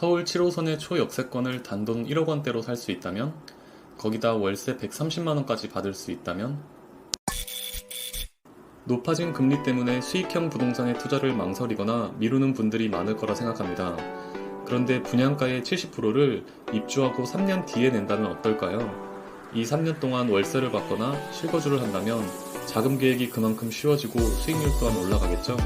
서울 7호선의 초역세권을 단돈 1억 원대로 살 수 있다면, 거기다 월세 130만 원까지 받을 수 있다면, 높아진 금리 때문에 수익형 부동산에 투자를 망설이거나 미루는 분들이 많을 거라 생각합니다. 그런데 분양가의 70%를 입주하고 3년 뒤에 낸다면 어떨까요? 이 3년 동안 월세를 받거나 실거주를 한다면 자금 계획이 그만큼 쉬워지고 수익률 또한 올라가겠죠?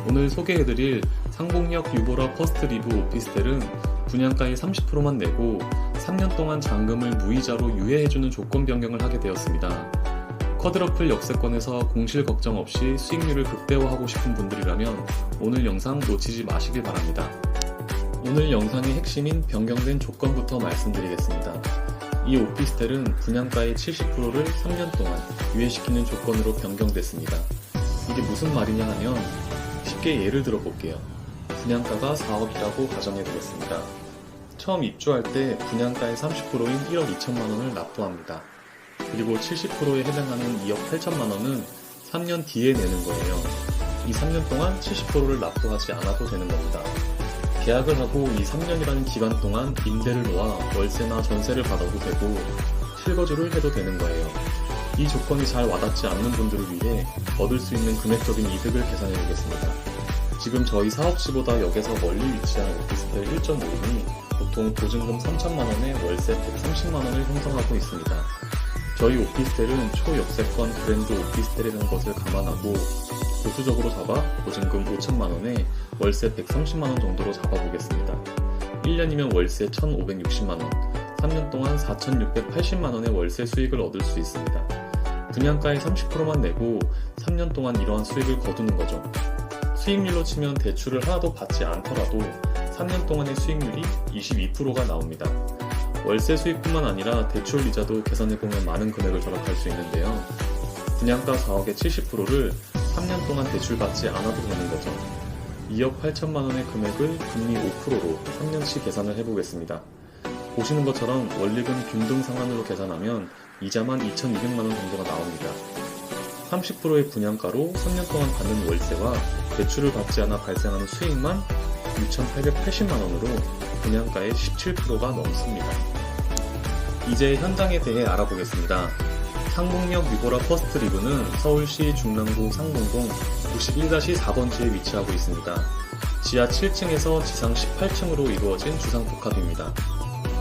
오늘 소개해드릴 상봉역 유보라 퍼스트리브 오피스텔은 분양가의 30%만 내고 3년 동안 잔금을 무이자로 유예해주는 조건 변경을 하게 되었습니다. 쿼드러플 역세권에서 공실 걱정 없이 수익률을 극대화하고 싶은 분들이라면 오늘 영상 놓치지 마시길 바랍니다. 오늘 영상의 핵심인 변경된 조건부터 말씀드리겠습니다. 이 오피스텔은 분양가의 70%를 3년 동안 유예시키는 조건으로 변경됐습니다. 이게 무슨 말이냐 하면 쉽게 예를 들어 볼게요. 분양가가 4억이라고 가정해 보겠습니다. 처음 입주할 때 분양가의 30%인 1억 2천만 원을 납부합니다. 그리고 70%에 해당하는 2억 8천만 원은 3년 뒤에 내는 거예요. 이 3년 동안 70%를 납부하지 않아도 되는 겁니다. 계약을 하고 이 3년이라는 기간 동안 임대를 놓아 월세나 전세를 받아도 되고 실거주를 해도 되는 거예요. 이 조건이 잘 와닿지 않는 분들을 위해 얻을 수 있는 금액적인 이득을 계산해 보겠습니다. 지금 저희 사업지보다 역에서 멀리 위치한 오피스텔 1.5룸이 보통 보증금 3천만 원에 월세 130만 원을 형성하고 있습니다. 저희 오피스텔은 초역세권 브랜드 오피스텔이라는 것을 감안하고 보수적으로 잡아 보증금 5천만 원에 월세 130만 원 정도로 잡아보겠습니다. 1년이면 월세 1,560만 원, 3년 동안 4,680만 원의 월세 수익을 얻을 수 있습니다. 분양가의 30%만 내고 3년 동안 이러한 수익을 거두는 거죠. 수익률로 치면 대출을 하나도 받지 않더라도 3년 동안의 수익률이 22%가 나옵니다. 월세 수익뿐만 아니라 대출 이자도 계산해보면 많은 금액을 절약할 수 있는데요. 분양가 4억의 70%를 3년 동안 대출받지 않아도 되는 거죠. 2억 8천만 원의 금액을 금리 5%로 3년치 계산을 해보겠습니다. 보시는 것처럼 원리금 균등 상환으로 계산하면 이자만 2,200만 원 정도가 나옵니다. 30%의 분양가로 3년 동안 받는 월세와 대출을 받지 않아 발생하는 수익만 6,880만 원으로 분양가의 17%가 넘습니다. 이제 현장에 대해 알아보겠습니다. 상봉역 유보라 퍼스트리브는 서울시 중랑구 상봉동 91-4번지에 위치하고 있습니다. 지하 7층에서 지상 18층으로 이루어진 주상복합입니다.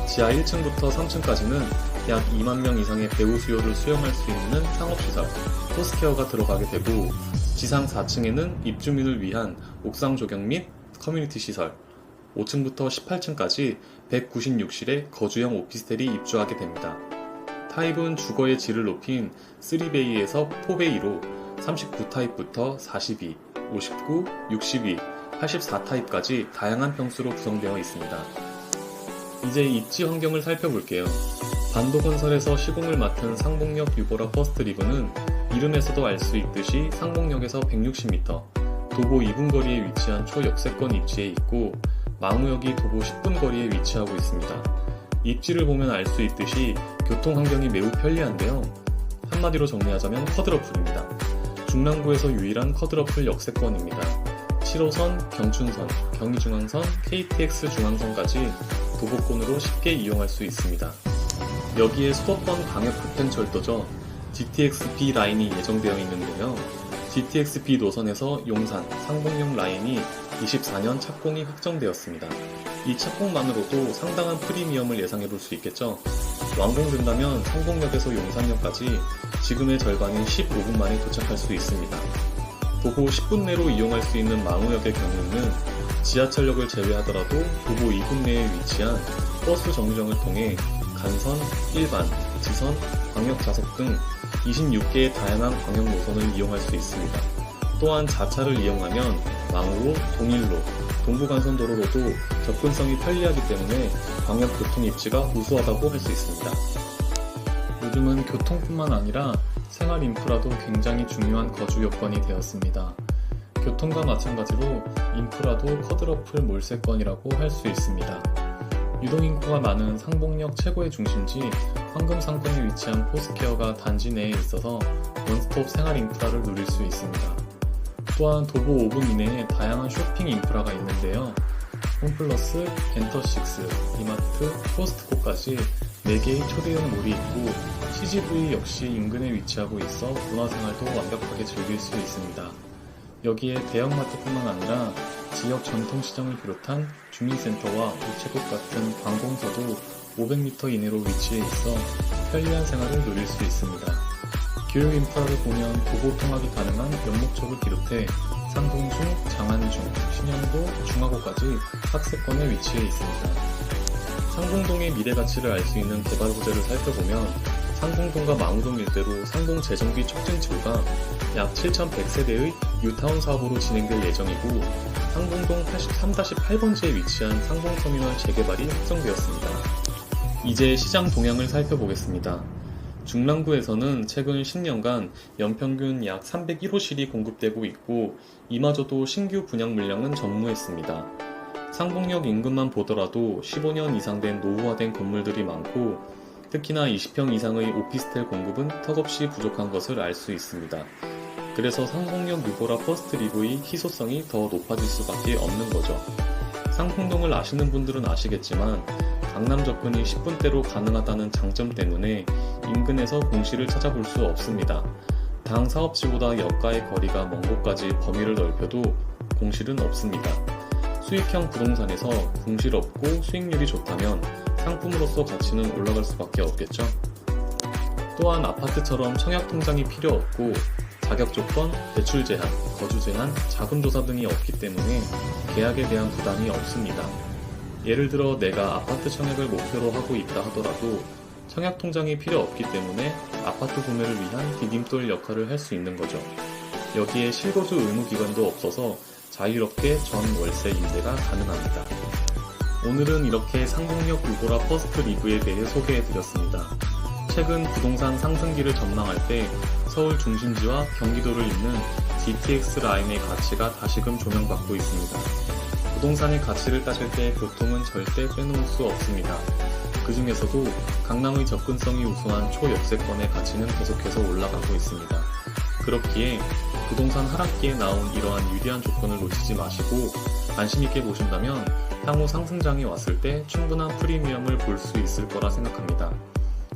지하 1층부터 3층까지는 약 2만 명 이상의 배우 수요를 수용할 수 있는 상업시설, 포스케어가 들어가게 되고 지상 4층에는 입주민을 위한 옥상 조경 및 커뮤니티 시설, 5층부터 18층까지 196실의 거주형 오피스텔이 입주하게 됩니다. 타입은 주거의 질을 높인 3베이에서 4베이로 39 타입부터 42, 59, 62, 84 타입까지 다양한 평수로 구성되어 있습니다. 이제 입지 환경을 살펴볼게요. 반도건설에서 시공을 맡은 상봉역 유보라 퍼스트리브는 이름에서도 알 수 있듯이 상봉역에서 160m, 도보 2분 거리에 위치한 초역세권 입지에 있고 망우역이 도보 10분 거리에 위치하고 있습니다. 입지를 보면 알 수 있듯이 교통 환경이 매우 편리한데요. 한마디로 정리하자면 쿼드러플입니다. 중랑구에서 유일한 쿼드러플 역세권입니다. 7호선, 경춘선, 경의중앙선, KTX 중앙선까지 도보권으로 쉽게 이용할 수 있습니다. 여기에 수도권 광역급행철도죠. GTX-B 라인이 예정되어 있는데요. GTX-B 노선에서 용산, 상봉역 라인이 24년 착공이 확정되었습니다. 이 착공만으로도 상당한 프리미엄을 예상해볼 수 있겠죠. 완공된다면 상봉역에서 용산역까지 지금의 절반인 15분 만에 도착할 수 있습니다. 도보 10분 내로 이용할 수 있는 망우역의 경우는 지하철역을 제외하더라도 도보 2분 내에 위치한 버스 정류장을 통해 간선, 일반, 지선, 광역좌석 등 26개의 다양한 광역 노선을 이용할 수 있습니다. 또한 자차를 이용하면 망우로, 동일로, 동부간선도로로도 접근성이 편리하기 때문에 광역교통 입지가 우수하다고 할 수 있습니다. 요즘은 교통뿐만 아니라 생활 인프라도 굉장히 중요한 거주 여건이 되었습니다. 교통과 마찬가지로 인프라도 쿼드러플 몰세권이라고 할 수 있습니다. 유동인구가 많은 상봉역 최고의 중심지 황금상권에 위치한 포스케어가 단지 내에 있어서 원스톱 생활 인프라를 누릴 수 있습니다. 또한 도보 5분 이내에 다양한 쇼핑 인프라가 있는데요. 홈플러스, 엔터식스, 이마트, 코스트코까지 4개의 초대형 몰이 있고 CGV 역시 인근에 위치하고 있어 문화생활도 완벽하게 즐길 수 있습니다. 여기에 대형마트뿐만 아니라 지역 전통시장을 비롯한 주민센터와 우체국 같은 관공서도 500m 이내로 위치해 있어 편리한 생활을 누릴 수 있습니다. 교육 인프라를 보면 도보 통학이 가능한 연목초를 비롯해 상동중, 장안중, 신영도, 중하고까지 학세권에 위치해 있습니다. 상공동의 미래 가치를 알 수 있는 개발 호재를 살펴보면 상공동과 망우동 일대로 상공재정비 촉진지구가 약 7,100세대의 뉴타운 사업으로 진행될 예정이고 상공동 83-8번지에 위치한 상공터미널 재개발이 확정되었습니다. 이제 시장 동향을 살펴보겠습니다. 중랑구에서는 최근 10년간 연평균 약 301호실이 공급되고 있고 이마저도 신규 분양 물량은 전무했습니다. 상봉역 인근만 보더라도 15년 이상 된 노후화된 건물들이 많고 특히나 20평 이상의 오피스텔 공급은 턱없이 부족한 것을 알 수 있습니다. 그래서 상봉역 유보라 퍼스트리그의 희소성이 더 높아질 수밖에 없는 거죠. 상봉동을 아시는 분들은 아시겠지만 강남 접근이 10분대로 가능하다는 장점 때문에 인근에서 공실을 찾아볼 수 없습니다. 당 사업지보다 역가의 거리가 먼 곳까지 범위를 넓혀도 공실은 없습니다. 수익형 부동산에서 공실 없고 수익률이 좋다면 상품으로서 가치는 올라갈 수밖에 없겠죠. 또한 아파트처럼 청약통장이 필요 없고 자격조건, 대출 제한, 거주 제한, 자금조사 등이 없기 때문에 계약에 대한 부담이 없습니다. 예를 들어 내가 아파트 청약을 목표로 하고 있다 하더라도 청약통장이 필요 없기 때문에 아파트 구매를 위한 디딤돌 역할을 할 수 있는 거죠. 여기에 실거주 의무기간도 없어서 자유롭게 전 월세 임대가 가능합니다. 오늘은 이렇게 상공역 유보라 퍼스트 리그에 대해 소개해드렸습니다. 최근 부동산 상승기를 전망할 때 서울 중심지와 경기도를 잇는 GTX 라인의 가치가 다시금 조명받고 있습니다. 부동산의 가치를 따질 때 교통은 절대 빼놓을 수 없습니다. 그 중에서도 강남의 접근성이 우수한 초역세권의 가치는 계속해서 올라가고 있습니다. 그렇기에 부동산 하락기에 나온 이러한 유리한 조건을 놓치지 마시고 관심있게 보신다면 향후 상승장이 왔을 때 충분한 프리미엄을 볼 수 있을 거라 생각합니다.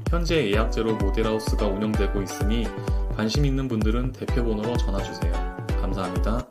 현재 예약제로 모델하우스가 운영되고 있으니 관심 있는 분들은 대표번호로 전화주세요. 감사합니다.